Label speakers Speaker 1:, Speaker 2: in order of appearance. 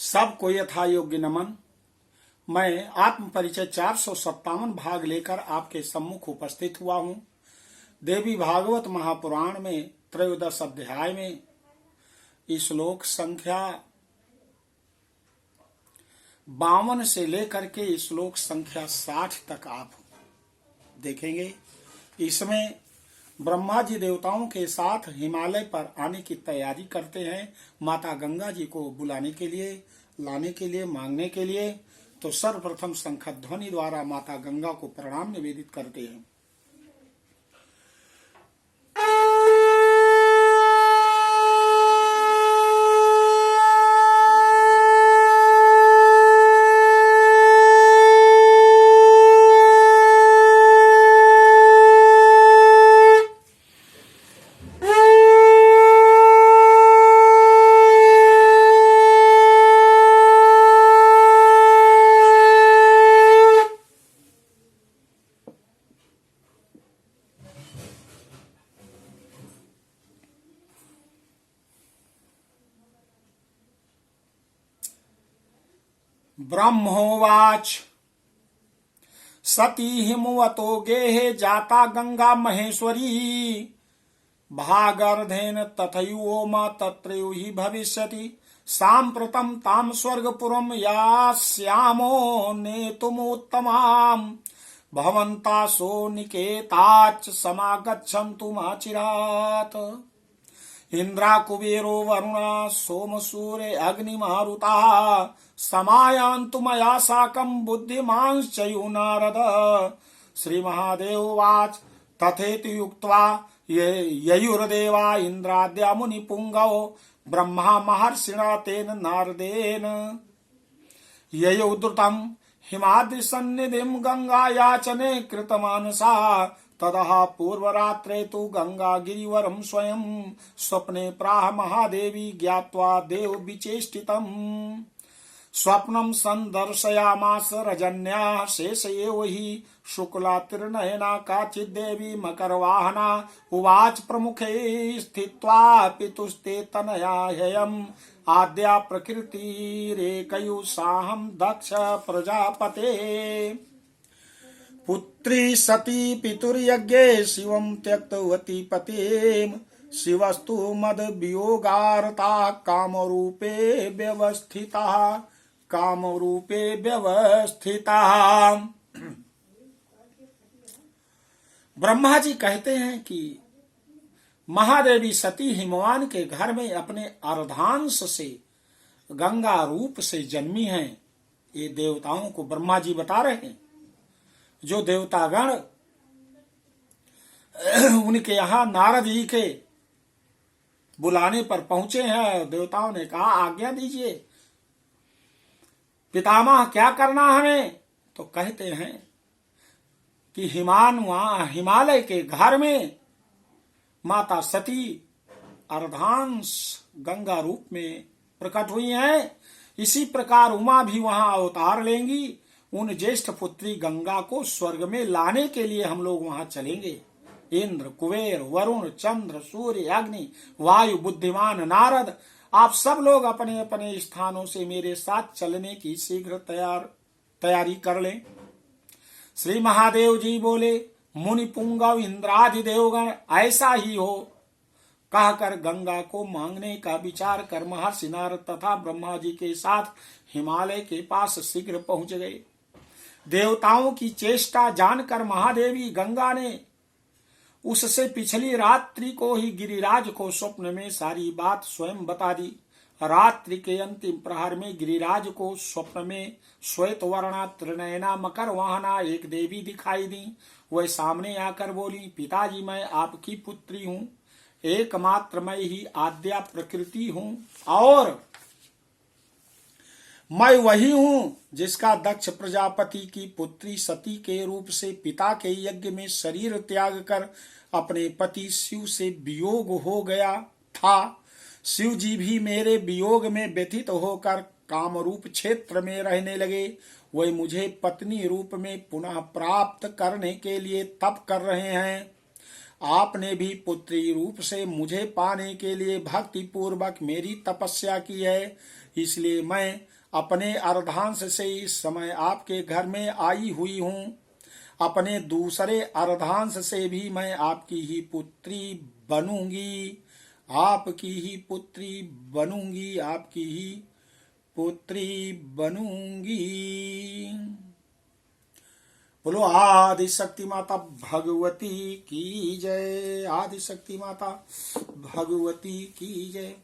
Speaker 1: सबको यथा योग्य नमन। मैं आत्म परिचय 457 भाग लेकर आपके सम्मुख उपस्थित हुआ हूँ। देवी भागवत महापुराण में त्रयोदश अध्याय में श्लोक संख्या 52 से लेकर के श्लोक संख्या 60 तक आप देखेंगे। इसमें ब्रह्मा जी देवताओं के साथ हिमालय पर आने की तैयारी करते हैं, माता गंगा जी को बुलाने के लिए, लाने के लिए, मांगने के लिए। तो सर्वप्रथम शंख ध्वनि द्वारा माता गंगा को प्रणाम निवेदित करते हैं। ब्रह्मोवाच सती हिमवतो गेहे जाता गंगा महेश्वरी भागर्धेन तथैवोम तत्रैवहि भविष्यति साम्प्रतं तां स्वर्गपुरं यास्यामो नेतुमुत्तमाम् भवन्तासो निकेताच्च समागच्छन्तु माचिरात् इंद्रा कुबेरो वरुणा सोम सूर्य अग्निमारुता समायान्तु मया साकं बुद्धिमांश्चयु नारद। श्री महादेव वाच तथेति युक्त्वा ययुर्देवा इंद्राद्या मुनिपुंगव ब्रह्मा महर्षिणा तेन नारदेन ययौ द्रुतं हिमाद्रिसन्निधिं गंगा याचने कृतमानसा तदः पूर्वरात्रे तु गंगा गिरिवरं स्वयं स्वप्ने प्राह महादेवी ज्ञात्वा देव विचेष्टितम् स्वप्नं सन्दर्शयामास रजन्या शेष एव हि शुक्ला तिर्नयना काचिद्देवी मकरवाहना उवाच प्रमुखे स्थित्वा पितुस्ते तनया ह्ययम् आद्या प्रकृतिरेकयुषाहं दक्ष प्रजापते पुत्री सती पितुर्यज्ञे शिवं त्यक्तवती पतिम् शिवस्तु मद वियोगार्ता कामरूपे व्यवस्थिता। ब्रह्मा जी कहते हैं कि महादेवी सती हिमवान के घर में अपने अर्धांश से गंगा रूप से जन्मी हैं। ये देवताओं को ब्रह्मा जी बता रहे हैं। जो देवतागण उनके यहाँ नारद जी के बुलाने पर पहुंचे हैं, देवताओं ने कहा आज्ञा दीजिए पितामह क्या करना हमें। तो कहते हैं कि हिमालय के घर में माता सती अर्धांश गंगा रूप में प्रकट हुई हैं। इसी प्रकार उमा भी वहां अवतार लेंगी। उन ज्येष्ठ पुत्री गंगा को स्वर्ग में लाने के लिए हम लोग वहां चलेंगे। इंद्र, कुबेर, वरुण, चंद्र, सूर्य, अग्नि, वायु, बुद्धिमान नारद, आप सब लोग अपने अपने स्थानों से मेरे साथ चलने की शीघ्र तैयारी कर लें। श्री महादेव जी बोले, मुनि पुंगव इंद्रादि देवगण ऐसा ही हो कहकर गंगा को मांगने का विचार कर महर्षि नारद तथा ब्रह्मा जी के साथ हिमालय के पास शीघ्र पहुंच गए। देवताओं की चेष्टा जानकर महादेवी गंगा ने उससे पिछली रात्रि को ही गिरिराज को स्वप्न में सारी बात स्वयं बता दी। रात्रि के अंतिम प्रहर में गिरिराज को स्वप्न में श्वेत वर्णा त्रिनयना मकर वाहना एक देवी दिखाई दी। वह सामने आकर बोली, पिताजी मैं आपकी पुत्री हूँ, एकमात्र मैं ही आद्या प्रकृति हूँ और मैं वही हूँ जिसका दक्ष प्रजापति की पुत्री सती के रूप से पिता के यज्ञ में शरीर त्याग कर अपने पति शिव से वियोग हो गया था। शिव जी भी मेरे वियोग में व्यथित होकर कामरूप क्षेत्र में रहने लगे। वह मुझे पत्नी रूप में पुनः प्राप्त करने के लिए तप कर रहे हैं। आपने भी पुत्री रूप से मुझे पाने के लिए भक्ति पूर्वक मेरी तपस्या की है, इसलिए मैं अपने अर्धांश से इस समय आपके घर में आई हुई हूँ। अपने दूसरे अर्धांश से भी मैं आपकी ही पुत्री बनूंगी, आपकी ही पुत्री बनूंगी, आपकी ही पुत्री बनूंगी। बोलो आदि शक्ति माता भगवती की जय, आदि शक्ति माता भगवती की जय।